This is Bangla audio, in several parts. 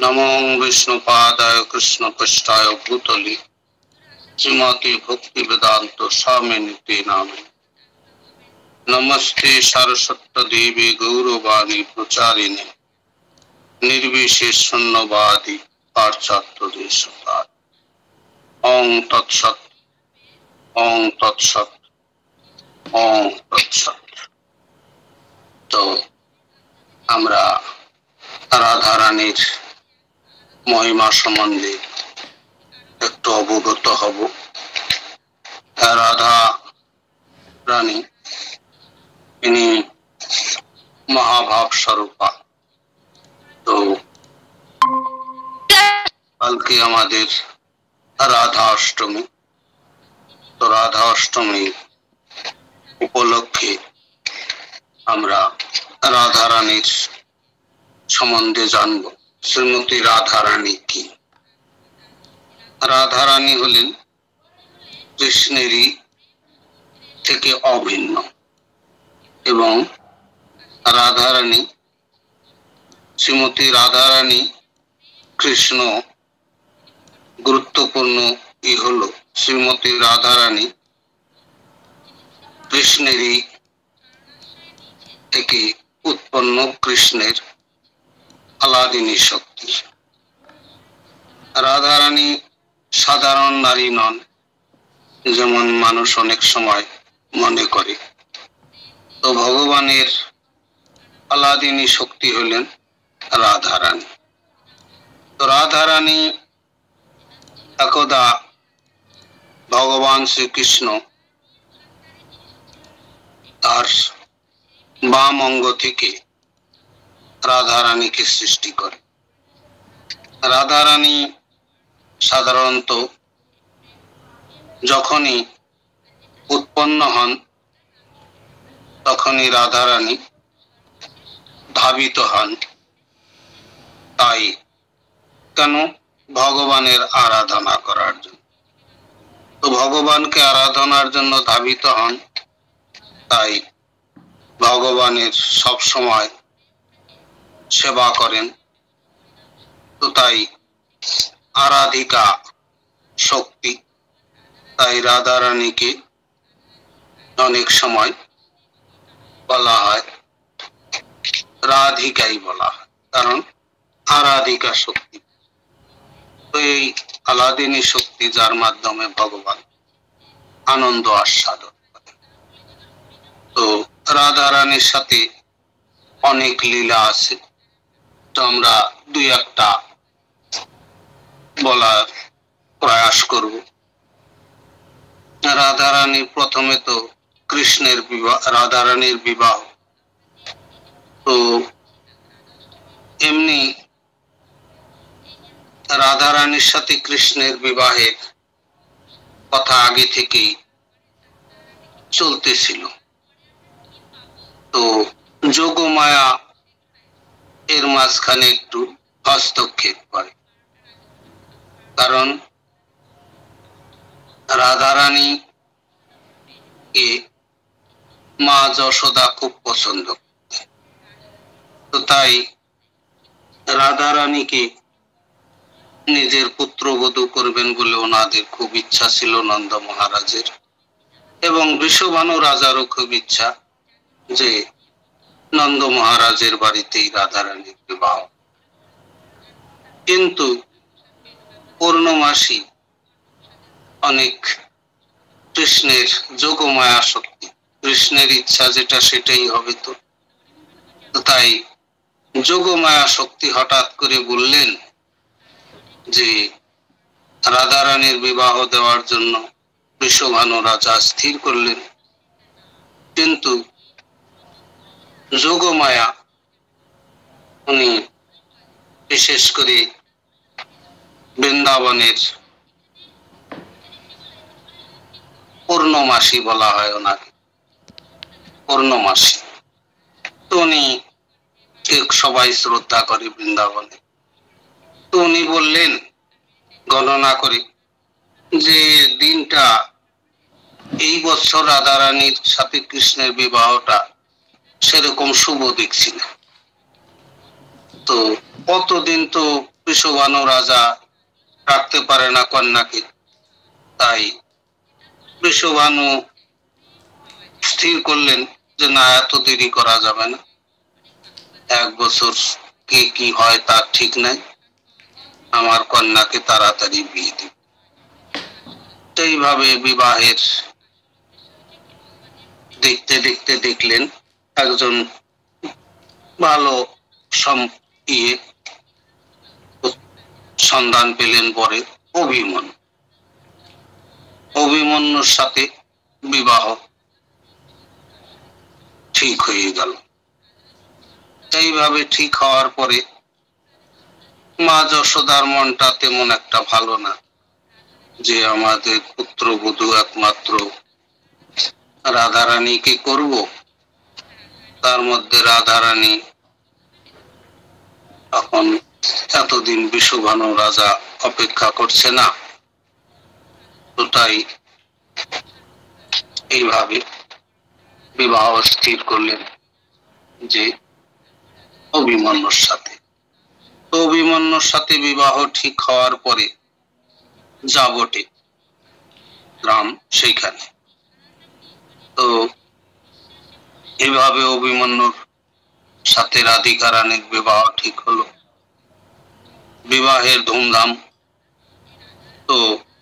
नमो विष्णुपादाय कृष्णपृष्ठाय भूतले श्रीमती भक्ति वेदांत स्वामिनिते नामे नमस्ते सरस्वती देवी गौरवाणी प्रचारिणे निर्विशेष शून्यवादी पाश्चात्य देशपाल ओं तत्सत ओं तत्सत ओं तत्सत। तो আমরা রাধা রানীর মহিমা সম্বন্ধে একটু অবগত হব। রাধা রানী ইনি মহাভাব স্বরূপা। তো কালকে আমাদের রাধা অষ্টমী। তো রাধা অষ্টমী উপলক্ষে আমরা রাধা রানীর সম্বন্ধে জানব। শ্রীমতী রাধা রানী কি? রাধা রানী হলেন কৃষ্ণেরই থেকে অভিন্ন এবং রাধা রানী শ্রীমতী রাধা রানী কৃষ্ণ গুরুত্বপূর্ণ ই হলো শ্রীমতী রাধা রানী কৃষ্ণেরই থেকে উৎপন্ন কৃষ্ণের আলাদিনী শক্তি। রাধা রানী সাধারণ নারী নন, যেমন মানুষ অনেক সময় মনে করে। তো ভগবানের আলাদিনী শক্তি হলেন রাধা রানী। তো রাধা রানী একদা ভগবান শ্রীকৃষ্ণ তার বাম অঙ্গ থেকে রাধা রানীকে সৃষ্টি করে। রাধা রানী সাধারণত যখনই উৎপন্ন হন তখনই রাধা রানী ধাবিত হন। তাই কেন? ভগবানের আরাধনা করার জন্য। তো ভগবানকে আরাধনার জন্য ধাবিত হন, তাই ভগবানের সব সময় সেবা করেন। তো তাই আরাধিকা শক্তি, তাই রাধা রানীকে অনেক সময় বলা হয় রাধিকাই বলা হয়, কারণ আরাধিকা শক্তি। তো এই আলাদিনী শক্তি যার মাধ্যমে ভগবান আনন্দ আস্বাদন করেন। তো রাধা রানীর সাথে অনেক লীলা আছে, তো আমরা দুই একটা বলার প্রয়াস করব। রাধা রানী প্রথমে তো কৃষ্ণের বিবাহ, রাধা রানীর বিবাহ। তো এমনি রাধা রানীর সাথে কৃষ্ণের বিবাহের কথা আগে থেকেই চলতেছিল। তো যোগমায়া এর মাঝখানে একটু হস্তক্ষেপ করে, কারণ রাধা রানী কে মা যশোদা খুব পছন্দ করতেন। তো তাই রাধা রানীকে নিজের পুত্রবধূ করবেন বলে ওনাদের খুব ইচ্ছা ছিল নন্দ মহারাজের, এবং বৃষভানু রাজারও খুব ইচ্ছা যে নন্দ মহারাজের বাড়িতেই রাধা রানীর বিবাহ। কিন্তু পূর্ণমাসী অনেক কৃষ্ণের যোগমায়া শক্তি, কৃষ্ণের ইচ্ছা যেটা সেটাই হবে। তো তাই যোগমায়া শক্তি হঠাৎ করে বললেন যে রাধা রানীর বিবাহ দেওয়ার জন্য বৃষভানু রাজা স্থির করলেন। কিন্তু যোগমায়া উনি বিশেষ করে বৃন্দাবনের পূর্ণমাসী বলা হয় ওনাকে, পূর্ণমাসী। তো উনি সবাই শ্রদ্ধা করে বৃন্দাবনে। তো উনি বললেন গণনা করে যে দিনটা এই বছর রাধা রানীর সাথে কৃষ্ণের বিবাহটা সেরকম শুভ দেখছি না। তো কতদিন তো বৃষভানু রাজা রাখতে পারে না কন্যাকে, তাই বৃষভানু স্থির করলেন যে না, এত দেরি করা যাবে না, 1 বছর কে কি হয় তার ঠিক নাই, আমার কন্যাকে তাড়াতাড়ি বিয়ে দিই। এইভাবে বিবাহের দেখতে দেখতে দেখলেন একজন ভালো সন্ধান পেলেন পরে, অভিমন্যু। অভিমন্যুর সাথে বিবাহ ঠিক হয়ে গেল। এইভাবে ঠিক হওয়ার পরে মা যশোদার মনটা তেমন একটা ভালো না, যে আমাদের পুত্রবধূ একমাত্র রাধারানীকে করব, তার মধ্যে রাধারানী এখন এতদিন বৃষভানু রাজা অপেক্ষা করছে না, তো তাই এইভাবে বিবাহ স্থির করলেন যে অভিমন্যুর সাথে। তো অভিমন্যুর সাথে বিবাহ ঠিক হওয়ার পরে যাবটে গ্রাম, সেইখানে তো এভাবে অভিমন্যুর সাথে রাধিকা রানীর বিবাহ ঠিক হলো, বিবাহের ধুমধাম। তো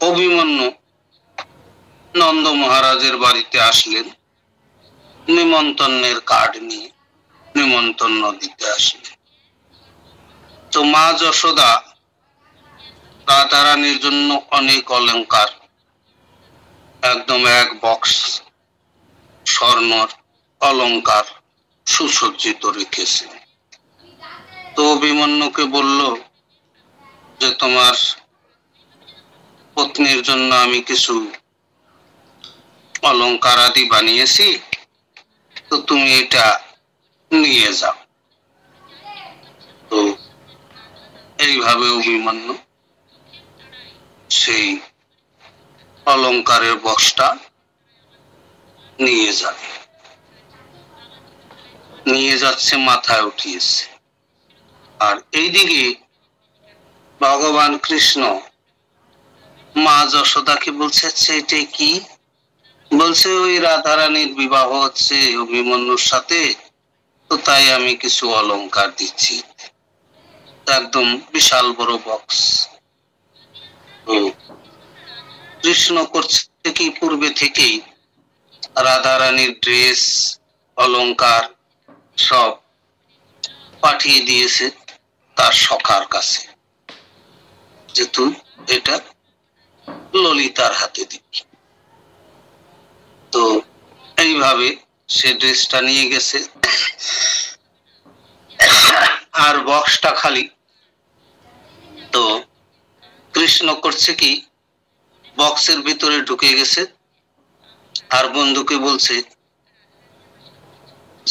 অভিমন্যু নন্দ মহারাজের বাড়িতে আসলেন, নিমন্ত্রণের কার্ড নিয়ে নিমন্ত্রণ দিতে আসলেন। তো মা যশোদা রাধারানীর জন্য অনেক অলংকার, একদম 1 বক্স স্বর্ণর অলংকার সুসজ্জিত রেখেছেন। তো অভিমন্যুকে বলল যে তোমার পত্নীর জন্য আমি কিছু অলংকার আদি বানিয়েছি, তো তুমি এটা নিয়ে যাও। তো এইভাবে অভিমন্যু সেই অলংকারের বক্সটা নিয়ে যাচ্ছে, মাথায় উঠিয়েছে। আর এইদিকে ভগবান কৃষ্ণ মা যশোদাকে বলছে, এটা কি? বলছে ওই রাধারানীর বিবাহ হচ্ছে অভিমন্যুর সাথে, তো তাই আমি কিছু অলংকার দিচ্ছি। একদম বিশাল বড় বক্স। তো কৃষ্ণ করছে কি, পূর্বে থেকেই রাধারানীর ড্রেস অলংকার সব পাঠিয়ে দিয়েছে তার সখার কাছে, যে তুই এটা ললিতার হাতে দিবি। তো এইভাবে সে ড্রেসটা নিয়ে গেছে, আর বক্সটা খালি। তো কৃষ্ণ করছে কি, বক্সের ভিতরে ঢুকে গেছে, আর বন্ধুকে বলছে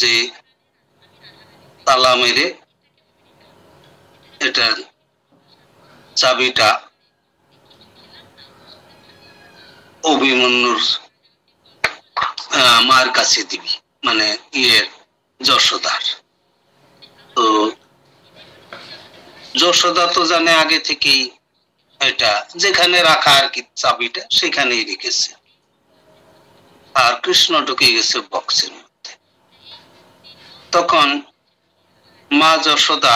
যে তালা মেরে এটা চাবিটা অভিমন্যুর মার কাছে দিবি, মানে যশোদার। তো যশোদা তো জানে আগে থেকেই এটা যেখানে রাখা আর কি চাবিটা সেখানেই রেখেছে, আর কৃষ্ণ ঢুকে গেছে বক্সের মধ্যে। তখন মা যশোদা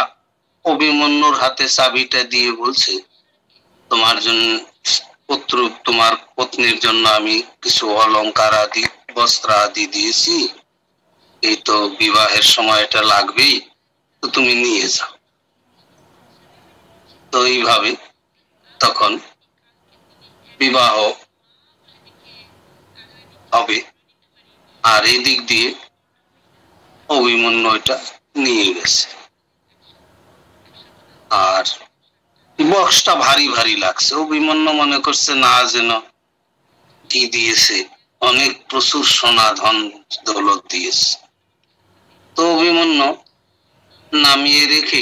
অভিমন্যুর হাতে চাবিটা দিয়ে বলছে, তোমার পত্নীর জন্য আমি কিছু অলংকার আদি বস্ত্র আদি দিয়েছি, এই তো বিবাহের সময় এটা লাগবেই, তো তুমি নিয়ে যাও। তো এইভাবে তখন বিবাহ হবে, আর এই দিক দিয়ে অভিমন্যু এটা নিয়ে গেছে। আর বক্সটা ভারী ভারী লাগছে, অভিমন্যু মনে করছে না যেন কি দিয়েছে, অনেক প্রচুর সোনা ধন দৌলত দিয়েছে। তো অভিমন্যু নামিয়ে রেখে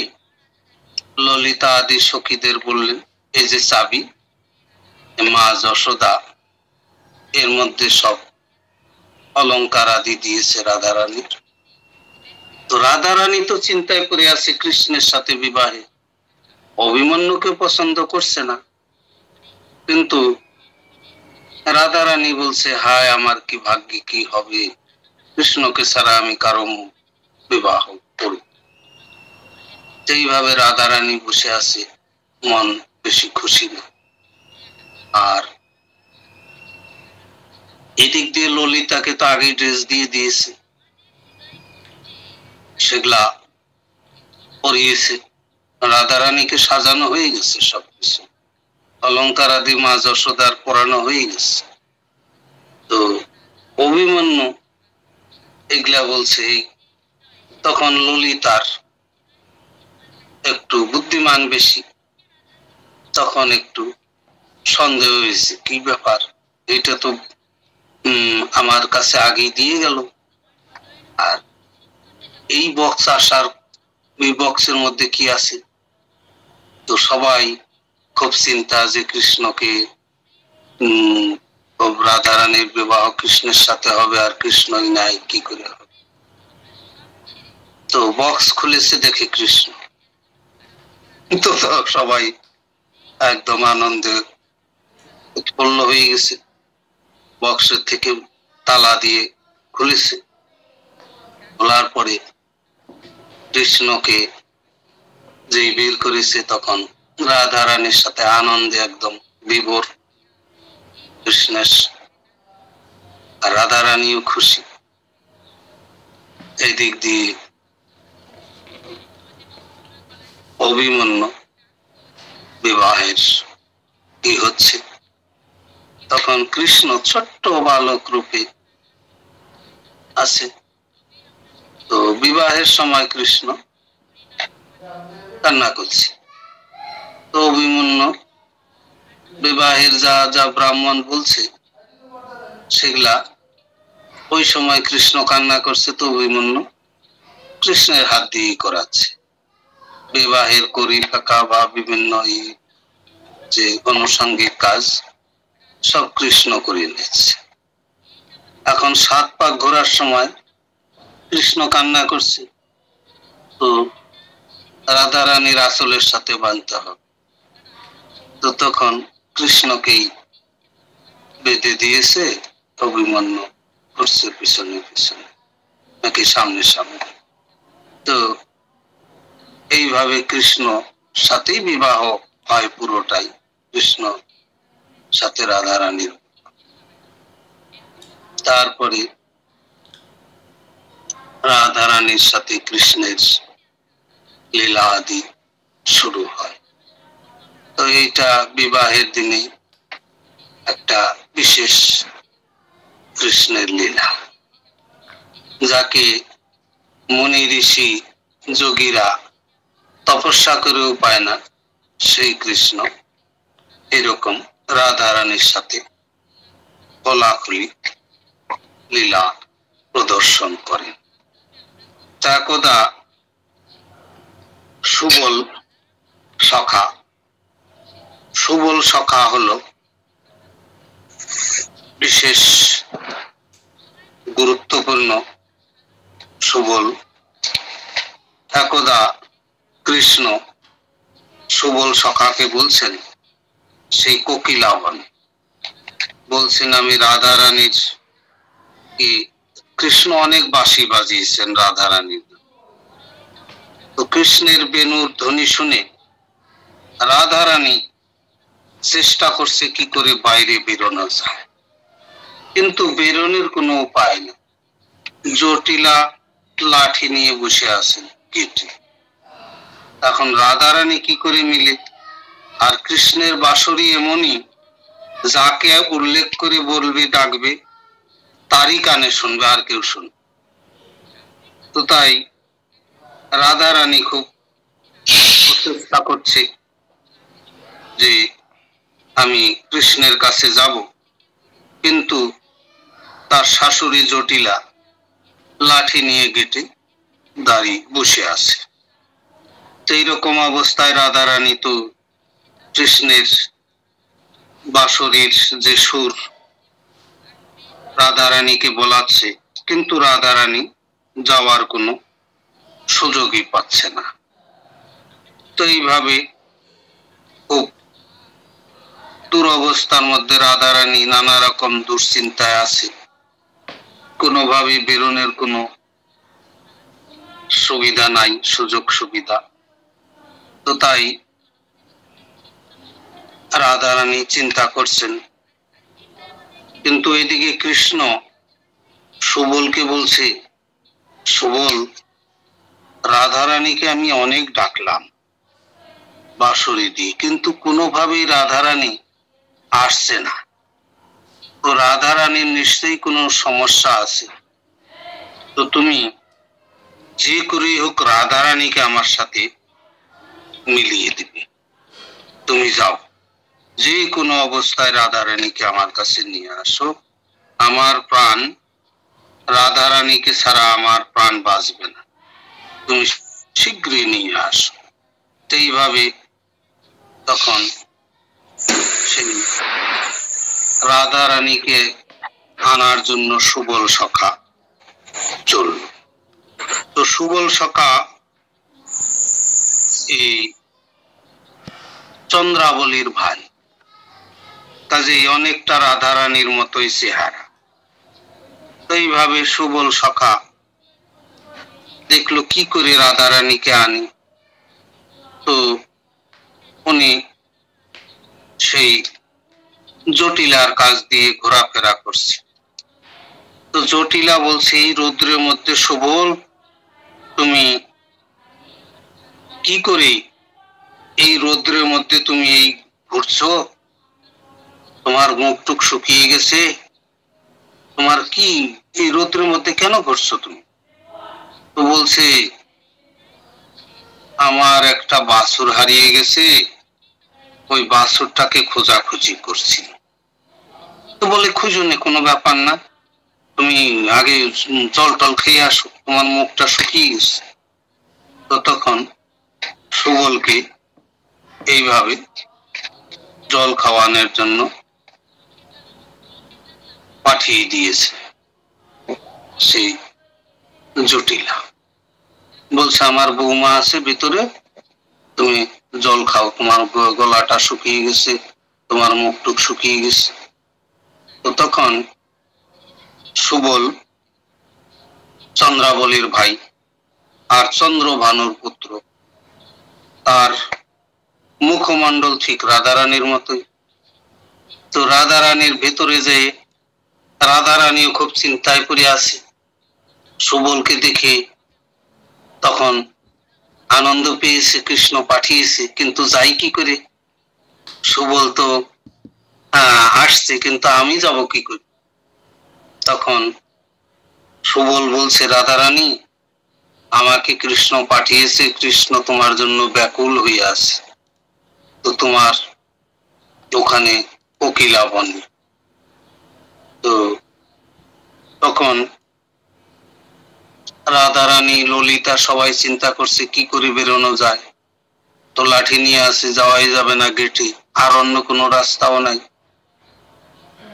ললিতা আদি সখীদের বললেন, এই যে চাবি, মা যশোদা এর মধ্যে সব অলংকার আদি দিয়েছে রাধারানীর। তো রাধারানী তো চিন্তায় পড়ে আছে কৃষ্ণের সাথে বিবাহে, অভিমন্যুকে পছন্দ করছে না, কিন্তু রাধারানী বলছে, হায় আমার কি ভাগ্যে কি হবে, কৃষ্ণকে ছাড়া আমি কারো বিবাহ করব। সেইভাবে রাধারানী বসে আছে, মন বেশি খুশি না। আর এদিক দিয়ে ললিতাকে তো আগে ড্রেস দিয়ে দিয়েছে, সেগুলা পরিয়েছে, রাধারানীকে সাজানো হয়ে গেছে, সবকিছু অলঙ্কার আদি মা যশোদার পরানো হয়ে গেছে। তো অভিমন্যু এগুলা বলছে। তখন ললিতার একটু বুদ্ধিমান বেশি, তখন একটু সন্দেহ হয়েছে, কি ব্যাপার, এটা তো আমার কাছে আগেই দিয়ে গেল, আর এই বক্স আসার, ওই বক্সের মধ্যে কি আছে। তো সবাই খুব চিন্তা যে কৃষ্ণকে রাধারানীর বিবাহ কৃষ্ণের সাথে হবে, আর কৃষ্ণই নাই, কি করে হবে। তো বক্স খুলেছে, দেখে কৃষ্ণ। তো সবাই একদম আনন্দে উৎপন্ন হয়ে গেছে। বক্সের থেকে তালা দিয়ে খুলেছে, খোলার পরে কৃষ্ণকে যে বের করেছে, তখন রাধারানীর সাথে আনন্দে একদম বিভোর কৃষ্ণের, আর রাধারানীও খুশি। এই দিক দিয়ে অভিমন্যু বিবাহের কি হচ্ছে, তখন কৃষ্ণ ছোট্ট বালক রূপে আছে। তো বিবাহের সময় কৃষ্ণ কান্না করছে। তো অভিমন্যু বিবাহের যা যা ব্রাহ্মণ বলছে সেগুলা ওই সময় কৃষ্ণ কান্না করছে, তো অভিমন্যু কৃষ্ণের হাত দিয়ে করাচ্ছে। বিবাহের করি ফাঁকা বা বিভিন্ন যে আনুষঙ্গিক কাজ সব কৃষ্ণ করে নিচ্ছে। এখন 7 পাক ঘোরার সময় কৃষ্ণ কান্না করছে, তো রাধারানীর আঁচলের সাথে বাঁধতে হবে। তো তখন কৃষ্ণকেই বেঁধে দিয়েছে, অভিমন্যু করছে পিছনে পিছনে, নাকি সামনে সামনে। তো এইভাবে কৃষ্ণ সাথেই বিবাহ হয়, পুরোটাই কৃষ্ণ সাথে রাধারানীর। তারপরে রাধারানীর সাথে কৃষ্ণের লীলা আদি শুরু হয়। তো এইটা বিবাহের দিনে একটা বিশেষ কৃষ্ণের লীলা, যাকে মুনি ঋষি যোগীরা তপস্যা করেও পায় না, সেই কৃষ্ণ এরকম রাধারানীর সাথে খোলাখুলি লীলা প্রদর্শন করেন। একদা সুবল সখা, সুবল সখা হলো বিশেষ গুরুত্বপূর্ণ সুবল। একদা কৃষ্ণ সুবল সখাকে বলছেন, সেই কোকিলাবন বলছেন, আমি রাধারানীর, কৃষ্ণ অনেক বাঁশি বাজিয়েছেন রাধারানীর। তো কৃষ্ণের বেণুর ধ্বনি শুনে রাধারানী চেষ্টা করছে কি করে বাইরে বেরোনো যায়, কিন্তু বেরোনোর কোনো উপায় নেই। জটিলা লাঠি নিয়ে বসে আছেন গেটে। এখন রাধারানী কি করে মিলে, আর কৃষ্ণের বাঁশরি এমনই, যাকে উল্লেখ করে বলবে, ডাকবে, তারই কানে শুনবে, আর কেউ শুনবে। তো তাই রাধারানী খুব চেষ্টা করছে যে আমি কৃষ্ণের কাছে যাব, কিন্তু তার শাশুড়ি জটিলা লাঠি নিয়ে গেটে দাঁড়িয়ে বসে আছে। এইরকম অবস্থায় রাধারানী তো কৃষ্ণের বাঁশরির যে সুর রাধারানীকে বলাচ্ছে, কিন্তু রাধারানী যাওয়ার কোনো সুযোগই পাচ্ছে না। তো এইভাবে খুব দুরবস্থার মধ্যে রাধারানী নানা রকম দুশ্চিন্তায় আছে, কোনোভাবে বেরোনোর কোনো সুবিধা নাই, সুযোগ সুবিধা। তো তাই রাধারানী চিন্তা করছেন, কিন্তু এদিকে কৃষ্ণ সুবলকে বলছে, সুবল, রাধারানীকে আমি অনেক ডাকলাম বাঁশরি দিয়ে, কিন্তু কোনোভাবেই রাধারানী আসছে না। তো রাধারানীর নিশ্চয়ই কোনো সমস্যা আছে, তো তুমি যে করেই হোক রাধারানীকে আমার সাথে মিলিয়ে দিবে। তুমি যাও, যে কোনো অবস্থায় রাধারানীকে আমার কাছে নিয়ে আসো, আমার প্রাণ, রাধারানীকে ছাড়া আমার প্রাণ বাঁচবে না, তুমি শীঘ্রই নিয়ে আসো। এইভাবে তখন সেই রাধারানীকে আনার জন্য সুবল সখা চলল। তো সুবল সখা এই চন্দ্রাবলীর ভাই, কাজেই অনেকটা রাধারানীর মতোই চেহারা। এইভাবে সুবল সখা দেখলো কি করে রাধারানীকে আনি। তো উনি সেই জটিলার কাছ দিয়ে ঘোরাফেরা করছে। তো জটিলা বলছে, এই রৌদ্রের মধ্যে সুবল, তুমি কি করে এই রৌদ্রের মধ্যে তুমি এই ঘুরছো? তোমার মুখ টুক শুকিয়ে গেছে, তোমার কি, এই রৌদ্রের মধ্যে কেন ঘুরছো তুমি? তো বলছে, আমার একটা বাছুর হারিয়ে গেছে, ওই বাছুরটাকে খোঁজাখুঁজি করছি। তো বলে, খুঁজুনে, কোনো ব্যাপার না, তুমি আগে জল টল খেয়ে আসো, তোমার মুখটা শুকিয়ে গেছে। তো তখন সুবলকে এইভাবে জল খাওয়ানোর জন্য পাঠিয়ে দিয়েছে সেই জটিলা। বলছে, আমার বৌমা আছে ভিতরে, তুমি জল খাও, তোমার গলাটা শুকিয়ে গেছে, তোমার মুখ টুক শুকিয়ে গেছে। তো তখন সুবল চন্দ্রাবলীর ভাই আর চন্দ্রভানুর পুত্র, তার মুখমণ্ডল ঠিক রাধারানীর মতোই। তো রাধারানীর ভেতরে যে রাধারানীও খুব চিন্তায় পড়ে আছে, সুবলকে দেখে তখন আনন্দ পেয়েছে, কৃষ্ণ পাঠিয়েছে, কিন্তু যাই কি করে, সুবল তো আসছে, কিন্তু আমি যাব কি করে? তখন সুবল বলছে, রাধারানী, আমাকে কৃষ্ণ পাঠিয়েছে, কৃষ্ণ তোমার জন্য ব্যাকুল হয়ে আছে, তো তোমার ওখানে কোকিলাবনে। তো তখন রাধারানী, ললিতা সবাই চিন্তা করছে কি করে বেরোনো যায়। তো লাঠি নিয়ে আসে, যাওয়াই যাবে না গেটে, আর অন্য কোনো রাস্তাও নাই।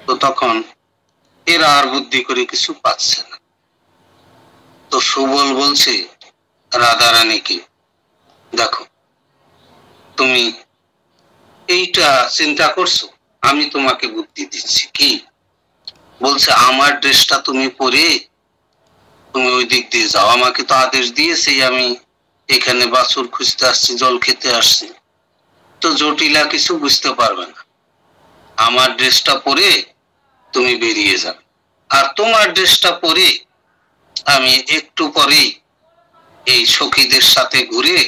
তো তখন এরা আর বুদ্ধি করে কিছু পাচ্ছে না। তো সুবল বলছে রাধারানীকে, দেখো, তুমি এইটা চিন্তা করছো, আমি তোমাকে বুদ্ধি দিচ্ছি। কি বলছে, আমার ড্রেসটা তুমি পরে তুমি ওই দিক দিয়ে যাও, আমাকে তো আদেশ দিয়েছে, আমি এখানে বাছুর খুঁজতে আসছি, জল খেতে আসছি। তো জটিলা কিছু বুঝতে পারবে না, আমার ড্রেসটা পরে তুমি বেরিয়ে যাবে, আর তোমার ড্রেসটা পরে আমি একটু পরেই এই সখীদের সাথে ঘুরে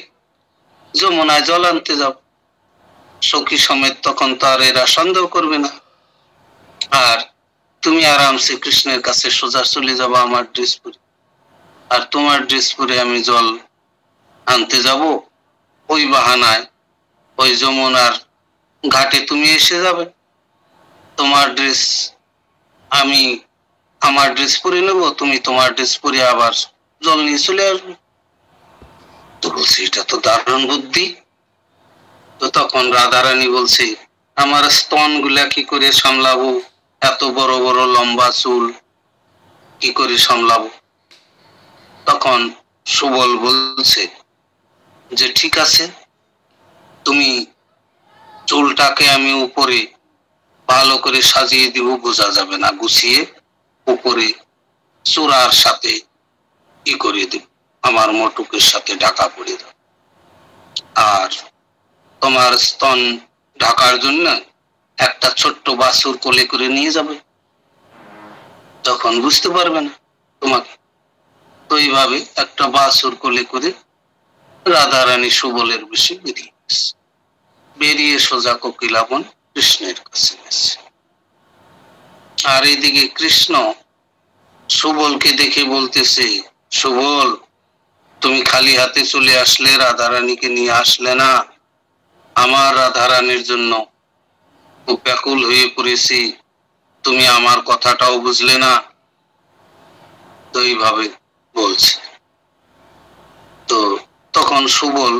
যমুনায় জল আনতে যাব। সখী সমেত তখন তো আর এরা সন্দেহ করবে না, আর তুমি আরামসে কৃষ্ণের কাছে সোজা চলে যাবো আমার ড্রেস পরে, আর তোমার ড্রেস পরে আমি জল আনতে যাব। ওই বাহানায় ওই যমুনার ঘাটে তুমি এসে যাবে, তোমার ড্রেস আমি আমার ড্রেস পরে নেবো, তুমি তোমার ড্রেস পরে আবার জল নিয়ে চলে আসবে। তো বলছে, এটা তো দারুণ বুদ্ধি। তো তখন রাধারানী বলছে, আমার স্তন গুলা কি করে সামলাবো, এত বড় বড় লম্বা চুল কি করে সামলাবো? তখন সুবল বলছে যে, ঠিক আছে, তুমি চুলটাকে আমি উপরে ভালো করে সাজিয়ে দিব, বোঝা যাবে না, গুছিয়ে উপরে চূড়ার সাথে কি করে দিব, আমার মোটুকের সাথে ঢাকা পড়ে দাও। আর তোমার স্তন ঢাকার জন্য একটা ছোট্ট বাছুর কোলে করে নিয়ে যাবে, তখন বুঝতে পারবে না তোমাকে। তো এইভাবে একটা বাছুর কোলে করে রাধারানী সুবলের বেশি বেরিয়ে সোজা কোকিলাবন কৃষ্ণের কাছে গেছে। আর এদিকে কৃষ্ণ সুবলকে দেখে বলতেছে, সুবল, তুমি খালি হাতে চলে আসলে, রাধারানীকে নিয়ে আসলে না। আমার রাধারানীর জন্য খুব ব্যাকুল হয়ে পড়েছি, তুমি আমার কথাটাও বুঝলে না। তো এইভাবে বলছে। তো তখন সুবল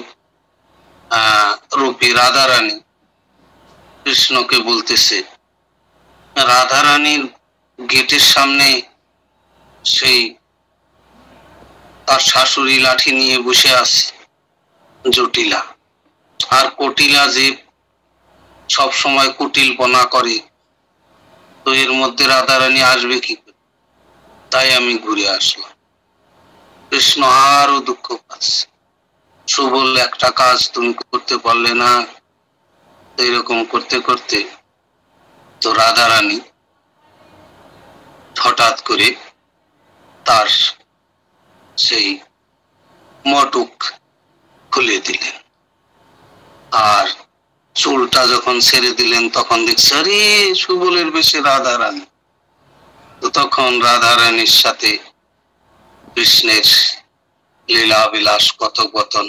রূপী রাধারানী কৃষ্ণকে বলতেছে, রাধারানীর গেটের সামনে সেই তার শাশুড়ি লাঠি নিয়ে বসে আছে জটিলা, আর কটিলা যে সব সময় কুটিলপনা করে, তো এর মধ্যে রাধারানী আসবে কি করে? তাই আমি ঘুরে আসলাম। কৃষ্ণ আরো দুঃখ পাচ্ছে, সুবল, একটা কাজ তুমি করতে পারলে না। এরকম করতে করতে তো রাধারানী হঠাৎ করে তার সেই মটুক খুলে দিলেন, আর চুলটা যখন ছেড়ে দিলেন তখন দেখছে, আরে সুবলের বেশে রাধারানী। তো তখন রাধারানীর সাথে কৃষ্ণের লীলা বিলাস কথোপকথন,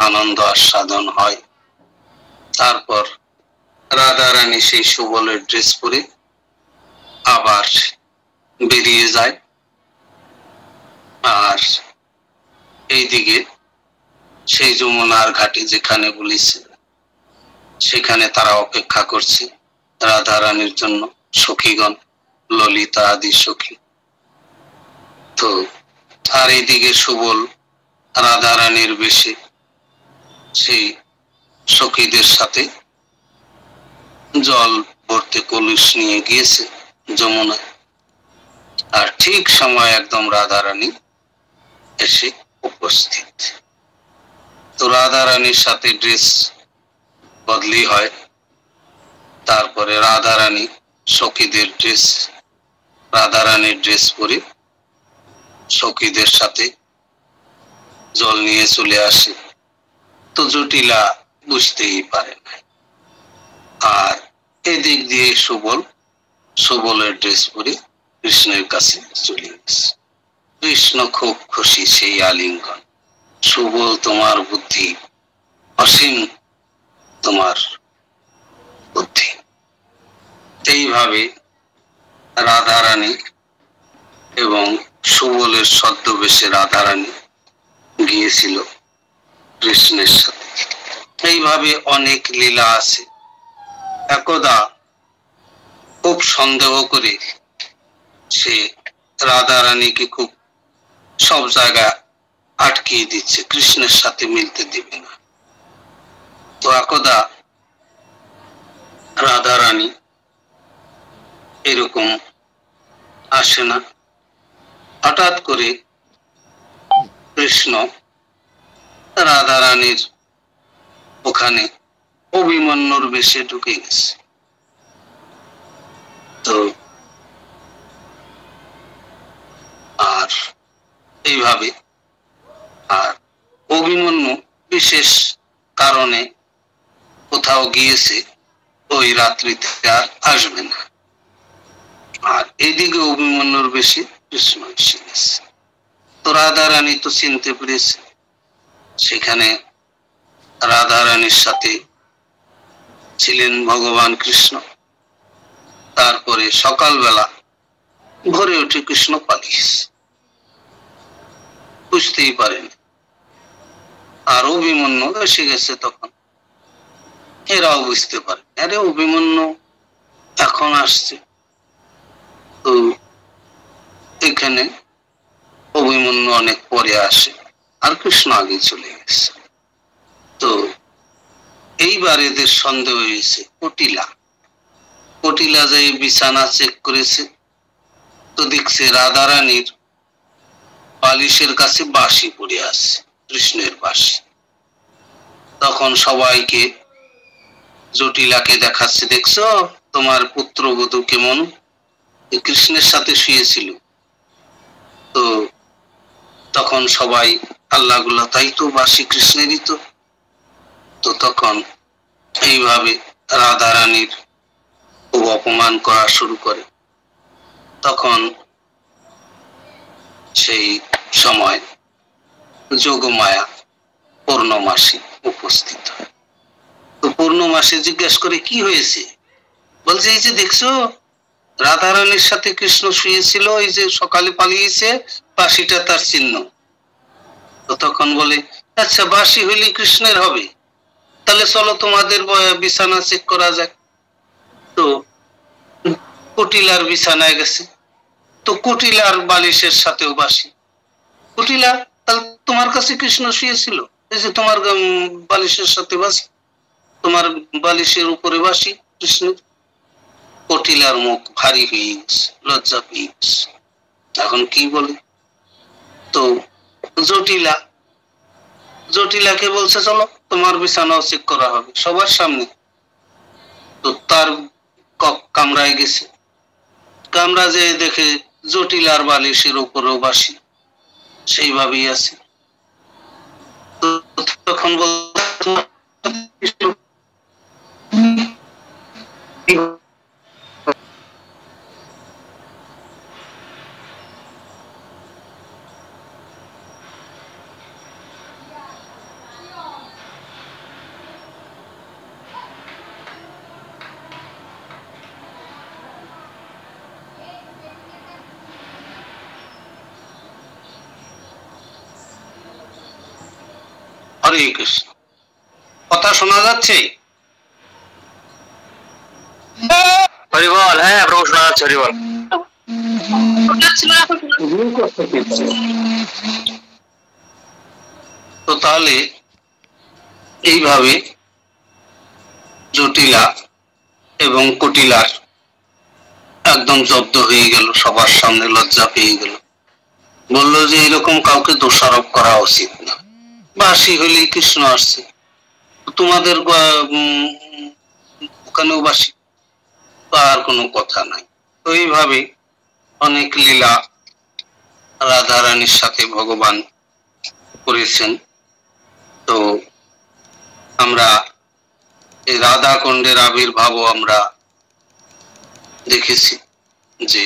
আনন্দ আস্বাদন হয়। তারপর রাধারানী সেই সুবলের ড্রেস পরে আবার বেরিয়ে যায়। আর এইদিকে সেই যমুনার ঘাটে যেখানে বলেছে সেখানে তারা অপেক্ষা করছে রাধারানীর জন্য, সখীগণ, ললিতা আদি সখী। তো আর এইদিকে সুবল রাধারানীর বেশে সেই সখীদের সাথে জল ভর্তি কলস নিয়ে গিয়েছে যমুনায়। আর ঠিক সময় একদম রাধারানী এসে উপস্থিত। তো রাধারানীর সাথে ড্রেস বদলি হয়। তারপরে রাধারানী সখীদের ড্রেস, রাধারানীর ড্রেস পরে সখীদের সাথে জল নিয়ে চলে আসে। তো জটিলা বুঝতেই পারে না। আর এদিক দিয়ে সুবল সুবলের ড্রেস পরে কৃষ্ণের কাছে চলে গেছে। কৃষ্ণ খুব খুশি, সেই আলিঙ্গন, সুবল, তোমার বুদ্ধি অসীম, তোমার বুদ্ধি। এইভাবে রাধারানী এবং সুবলের ছদ্মবেশে রাধারানী গিয়েছিল কৃষ্ণের সাথে। এইভাবে অনেক লীলা আছে। একদা খুব সন্দেহ করে সে রাধারানীকে খুব সব জায়গায় আটকিয়ে দিচ্ছে, কৃষ্ণের সাথে মিলতে দিবে না। তো একদা রাধারানী এরকম আসে না, হঠাৎ করে কৃষ্ণ রাধারানীর ওখানে অভিমন্যুর বেশে ঢুকে গেছে। তো আর এইভাবে, আর অভিমন্যু বিশেষ কারণে কোথাও গিয়েছে, ওই রাত্রিতে আর আসবে না। আর এদিকে অভিমন্যুর বেশি কৃষ্ণ এসে গেছে। তো রাধারানী তো চিনতে পেরেছে, সেখানে রাধারানীর সাথে ছিলেন ভগবান কৃষ্ণ। তারপরে সকালবেলা ভোরে উঠে কৃষ্ণ পালিয়েছে, বুঝতেই পারেনি। আর অভিমন্যু এসে গেছে তখন, এরাও বুঝতে পারে, আরে অভিমন্যু এখন আসছে। তো এখানে অভিমন্যু অনেক পরে আসে, আর কৃষ্ণ আগে চলে গেছে। তো এইবার এদের সন্দেহ হয়েছে। কটিলা যে বিছানা চেক করেছে, তো দেখছে রাধারানীর বালিশের কাছে বাঁশি পড়ে আছে, কৃষ্ণের বাঁশি। তখন সবাইকে, জটিলাকে দেখাচ্ছে, দেখছো তোমার পুত্রবধূ কেমন কৃষ্ণের সাথে শুয়েছিল। তো তখন সবাই আল্লাহ গুলা, তাই তো বাঁশি কৃষ্ণেরই তো। তো তখন এইভাবে রাধারানীর খুব অপমান করা শুরু করে। তখন সেই সময় যোগমায়া পূর্ণমাসী উপস্থিত হয়। তো পূর্ণমাসী জিজ্ঞেস করে, কি হয়েছে? বলছে, এই যে দেখছো রাধারানীর সাথে কৃষ্ণ শুয়েছিল, এই যে সকালে পালিয়েছে, বাঁশিটা তার চিহ্ন। তো তখন বলে, আচ্ছা বাঁশি হইলে কৃষ্ণের হবে, তাহলে চলো তোমাদের বিছানা চেক করা যাক। তো কুটিলার বিছানায় গেছে, তো কুটিলার বালিশের সাথেও বাঁশি। কুটিলা, তাহলে তোমার কাছে কৃষ্ণ শুয়েছিল, এই যে তোমার বালিশের সাথে বাঁশি, তোমার বালিশের উপরে বাঁশি কৃষ্ণের। কটিলার মুখ ভারী হয়ে গেছে, লজ্জা পেয়ে গেছে, এখন কি বলে। তো জটিলাকে বলছে, চলো তোমার বিছানাও চেক করা হবে সবার সামনে। তো তার কামরায় গেছে, কামরা যে দেখে জটিলার বালিশের উপরেও বাঁশি সেইভাবেই আছে। তো তখন বল, হরে কৃষ্ণ, কথা শোনা যাচ্ছে? হরিবল, হ্যাঁ প্রভু শোনা যাচ্ছে, হরিবল। তো তাহলে এইভাবে জটিলা এবং কুটিলার একদম জব্দ হয়ে গেল, সবার সামনে লজ্জা পেয়ে গেল। বললো যে এরকম কাউকে দোষারোপ করা উচিত না, বাঁশি হইলেই কৃষ্ণ আসছে, তোমাদের ওখানেও বাঁশি, আর কোনো কথা নাই। তো এইভাবে অনেক লীলা রাধারানীর সাথে ভগবান করেছেন। তো আমরা এই রাধা কুণ্ডের আবির্ভাবও আমরা দেখেছি, যে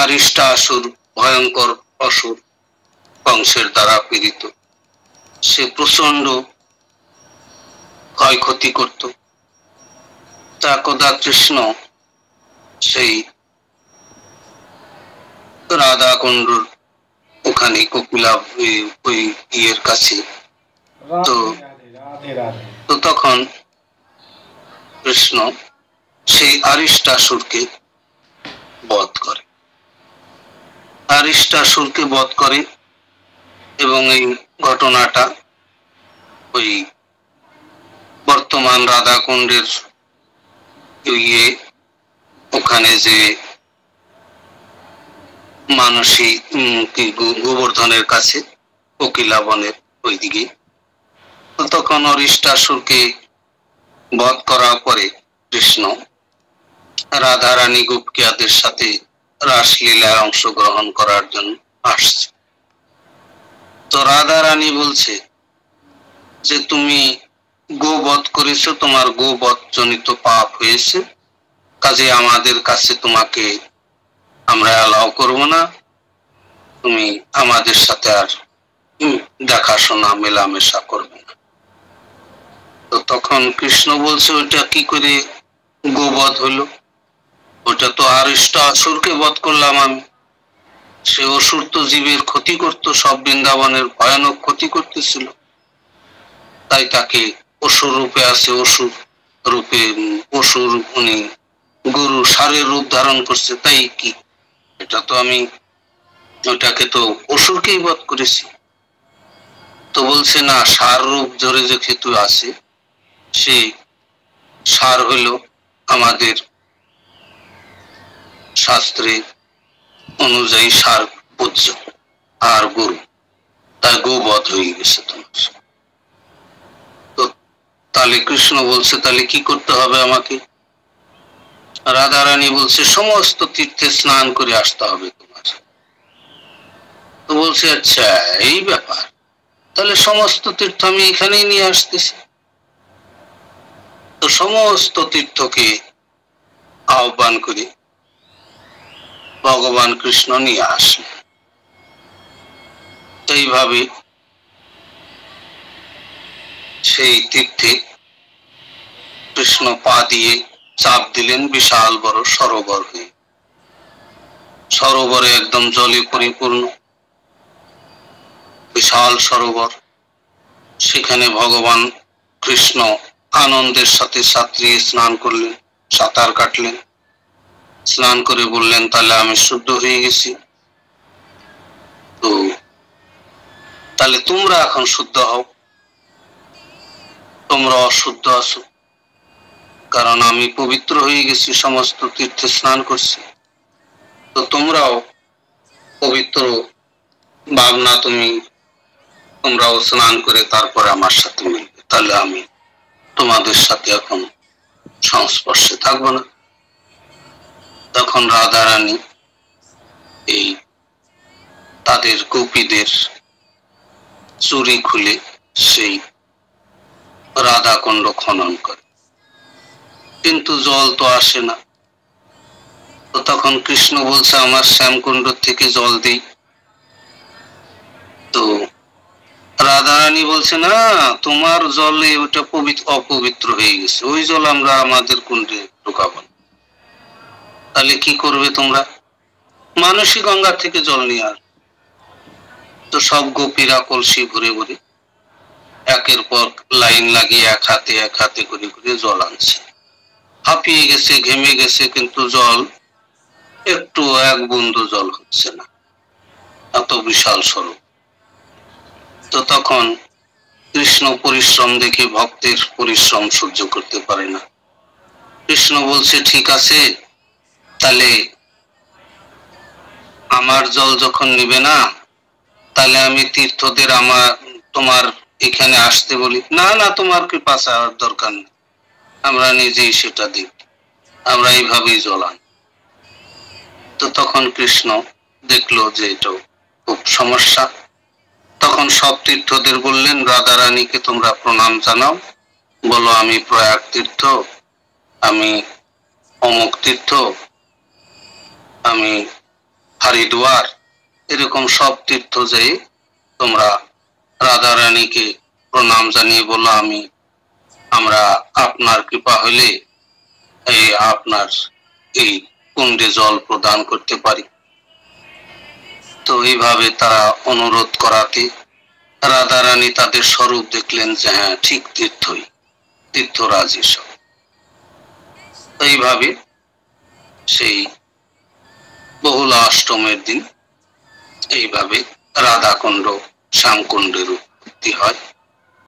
আরিষ্টাসুর ভয়ঙ্কর অসুর, কংসের দ্বারা পীড়িত, সে প্রচন্ড ক্ষয়ক্ষতি করত। তা একদা কৃষ্ণ সেই রাধা কুণ্ডর ওখানে কপিলা ওই ইয়ের কাছে, তো তখন কৃষ্ণ সেই আরিষ্টাসুরকে বধ করে, এবং এই ঘটনাটা ওই বর্তমান রাধা কুণ্ডের ওখানে যে মানসী গোবর্ধনের কাছে কোকিলা বনের ওইদিকে, তখন অরিষ্টাসুরকে বধ করার পরে কৃষ্ণ রাধারানী গোপিকাদের সাথে রাসলীলায় অংশগ্রহণ করার জন্য আসছে। তো রাধারানী বলছে যে তুমি গোবধ করেছো, তোমার গোবধ জনিত পাপ হয়েছে, কাজে আমাদের কাছে তোমাকে আমরা অ্যালাউ করব না, তুমি আমাদের সাথে আর দেখাশোনা মেলামেশা করবে না। তো তখন কৃষ্ণ বলছে, ওইটা কি করে গোবধ হলো? ওটা তো আরিষ্টাসুরকে বধ করলাম আমি, সে অসুর তো জীবের ক্ষতি করতো, সব বৃন্দাবনের ভয়ানক ক্ষতি করতেছিল, তাই তাকে অসুর রূপে আছে, অসুর রূপে অসুর উনি গুরু ষাঁড়ের রূপ ধারণ করছে, তাই কি এটা তো আমি ওটাকে তো অসুরকেই বধ করেছি। তো বলছে না, ষাঁড় রূপ ধরে যে খেতু আছে সেই সার হইল আমাদের শাস্ত্রে অনুযায়ী সার পূজ্য, আর গরু, তাই গোবধ হয়ে গেছে তোমার। তো তাহলে কৃষ্ণ বলছে তাহলে কি করতে হবে আমাকে? রাধারানী বলছে সমস্ত তীর্থে স্নান করে আসতে হবে তোমার। তো বলছে আচ্ছা এই ব্যাপার, তাহলে সমস্ত তীর্থ আমি এখানেই নিয়ে আসতেছি। তো সমস্ত তীর্থকে আহ্বান করে ভগবান কৃষ্ণ নিয়ে আসলেন। এইভাবে সেই তীর্থে কৃষ্ণ পা দিয়ে চাপ দিলেন, বিশাল বড় সরোবর হয়ে, সরোবরে একদম জলে পরিপূর্ণ বিশাল সরোবর। সেখানে ভগবান কৃষ্ণ আনন্দের সাথে সাঁতরিয়ে স্নান করলেন, সাঁতার কাটলেন, স্নান করে বললেন তাহলে আমি শুদ্ধ হয়ে গেছি। তো তাহলে তোমরা এখন শুদ্ধ হও, তোমরা অশুদ্ধ আছো, কারণ আমি পবিত্র হয়ে গেছি, সমস্ত তীর্থে স্নান করছি। তো তোমরাও পবিত্র ভাবনা, তোমরাও স্নান করে তারপরে আমার সাথে মিলবে, তাহলে আমি তোমাদের সাথে এখন সংস্পর্শে থাকবো না। তখন রাধারানী এই তাদের গোপীদের চুরি খুলে সেই রাধাকুণ্ড খনন করে, কিন্তু জল তো আসে না। তো তখন কৃষ্ণ বলছে আমার শ্যামকুণ্ড থেকে জল দেই। তো রাধারানী বলছে না, তোমার জলে ওটা অপবিত্র হয়ে গেছে, ওই জল আমরা আমাদের কুণ্ডে ঢুকাবো না। তাহলে কি করবে তোমরা? মানসী গঙ্গা থেকে জল নিয়ে আস। তো সব গোপীরা কলসি ঘুরে ঘুরে একের পর লাইন লাগিয়ে এক হাতে করে করে জল আনছে। হাঁপিয়ে গেছে, ঘেমে গেছে, কিন্তু জল একটু এক বুন্দু জল হচ্ছে না, এত বিশাল স্বরূপ। তো তখন কৃষ্ণ পরিশ্রম দেখে ভক্তের পরিশ্রম সহ্য করতে পারে না। কৃষ্ণ বলছে ঠিক আছে, তাহলে আমার জল যখন নিবে না, তাহলে আমি তীর্থদের তোমার এখানে আসতে বলি। না না, তোমার কৃপা চাওয়ার দরকার নেই, আমরা নিজেই সেটা দিই, আমরা এইভাবেই জল আনি। তো তখন কৃষ্ণ দেখলো যে এটাও খুব সমস্যা। তখন সব তীর্থদের বললেন রাধারানীকে তোমরা প্রণাম জানাও, বলো আমি প্রয়াগ তীর্থ, আমি অমুক তীর্থ, আমি হরিদ্বার, এরকম সব তীর্থ যেয়ে তোমরা রাধারানীকে প্রণাম জানিয়ে বলো আমরা আপনার কৃপা হলে আপনার এই কুণ্ডে জল প্রদান করতে পারি। তো এইভাবে তারা অনুরোধ করাতে রাধারানী তাদের স্বরূপ দেখলেন যে হ্যাঁ ঠিক তীর্থরাজ এসব। এইভাবে সেই বহুলা অষ্টমের দিন এইভাবে রাধাকুণ্ড শ্যামকুণ্ডের উৎপত্তি হয়।